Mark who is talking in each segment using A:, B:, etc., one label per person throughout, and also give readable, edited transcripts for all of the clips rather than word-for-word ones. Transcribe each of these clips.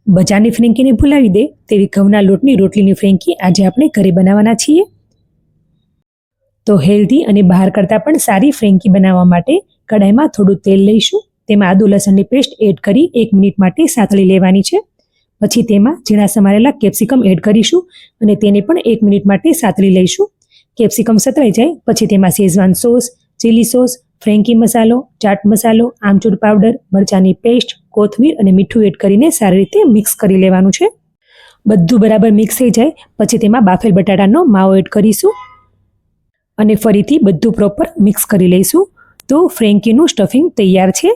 A: બજારની ફ્રેન્કીને ભૂલાવી દે તેવી ઘઉંના લોટની રોટલીની ફ્રેન્કી આજે આપણે ઘરે બનાવવાના છીએ. તો હેલ્ધી અને બહાર કરતાં પણ સારી ફ્રેન્કી બનાવવા માટે કઢાઈમાં થોડું તેલ લઈશું. તેમાં આદુ લસણની પેસ્ટ એડ કરી 1 મિનિટ માટે સાતળી લેવાની છે. પછી તેમાં ઝીણા સમારેલા કેપ્સિકમ એડ કરીશું અને તેને પણ 1 મિનિટ માટે સાતળી લઈશું. કેપ્સિકમ સતળાઈ જાય પછી તેમાં Schezwan sauce, chilli sauce, frankie મસાલો, ચાટ મસાલો, આમચૂર પાવડર, મરચાંની પેસ્ટ, કોથમીર અને મીઠું એડ કરીને સારી રીતે મિક્સ કરી લેવાનું છે. બધું બરાબર મિક્સ થઈ જાય પછી તેમાં બાફેલ બટાટાનો માવો એડ કરીશું અને ફરીથી બધું પ્રોપર મિક્સ કરી લઈશું. તો ફ્રેન્કીનું સ્ટફિંગ તૈયાર છે.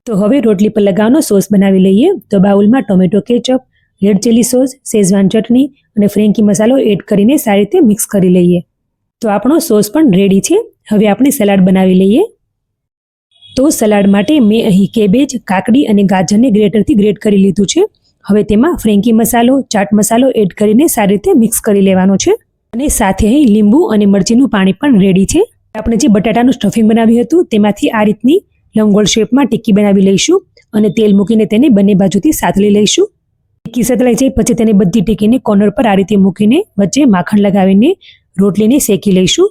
A: તો હવે રોટલી પર લગાવવાનો સોસ બનાવી લઈએ. તો બાઉલમાં tomato ketchup, red chilli sauce, schezwan chutney અને ફ્રેન્કી મસાલો એડ કરીને સારી રીતે મિક્સ કરી લઈએ. તો આપણો સોસ પણ રેડી છે. હવે આપણે સલાડ બનાવી લઈએ. તો સલાડ માટે મેં અહીં કેબેજ, કાકડી અને ગાજરને ગ્રેટરથી ગ્રેટ કરી લીધું છે. હવે તેમાં ફ્રેન્કી મસાલો, ચાટ મસાલો એડ કરીને સારી રીતે મિક્સ કરી લેવાનો છે અને સાથે અહીં લીંબુ અને મરચીનું પાણી પણ રેડી છે. આપણે જે બટાટાનું સ્ટફિંગ બનાવ્યું હતું તેમાંથી આ રીતની લંબગોળ શેપમાં ટિક્કી બનાવી લઈશું અને તેલ મૂકીને તેને બંને બાજુથી સાતળી લઈશું. ટિક્કી સતળાઈ જાય પછી તેને બધી ટિક્કીને કોર્નર પર આ રીતે મૂકીને વચ્ચે માખણ લગાવીને રોટલીને શેકી લઈશું.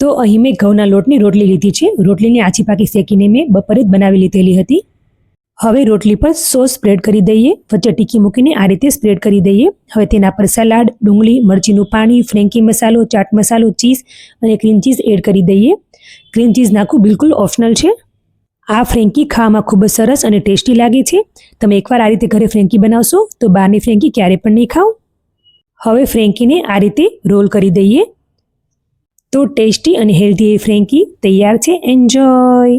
A: તો અહીં મેં ઘઉંના લોટની રોટલી લીધી છે. રોટલીની આછી પાકી શેકીને મેં બપોરે જ બનાવી લીધેલી હતી. હવે રોટલી પર સોસ સ્પ્રેડ કરી દઈએ. વચ્ચે ટિક્કી મૂકીને આ રીતે સ્પ્રેડ કરી દઈએ. હવે તેના પર સલાડ, ડુંગળી, મરચીનું પાણી, ફ્રેન્કી મસાલો, ચાટ મસાલો, ચીઝ અને ક્રીમ ચીઝ એડ કરી દઈએ. ક્રીમ ચીઝ નાખવું બિલકુલ ઓપ્શનલ છે. આ ફ્રેન્કી ખાવામાં ખૂબ જ સરસ અને ટેસ્ટી લાગે છે. તમે એકવાર આ રીતે ઘરે ફ્રેન્કી બનાવશો તો બહારની ફ્રેન્કી ક્યારે પણ નહીં ખાઓ. હવે ફ્રેન્કીને આ રીતે રોલ કરી દઈએ. તો ટેસ્ટી અને હેલ્ધી ફ્રેન્કી તૈયાર છે. એન્જોય.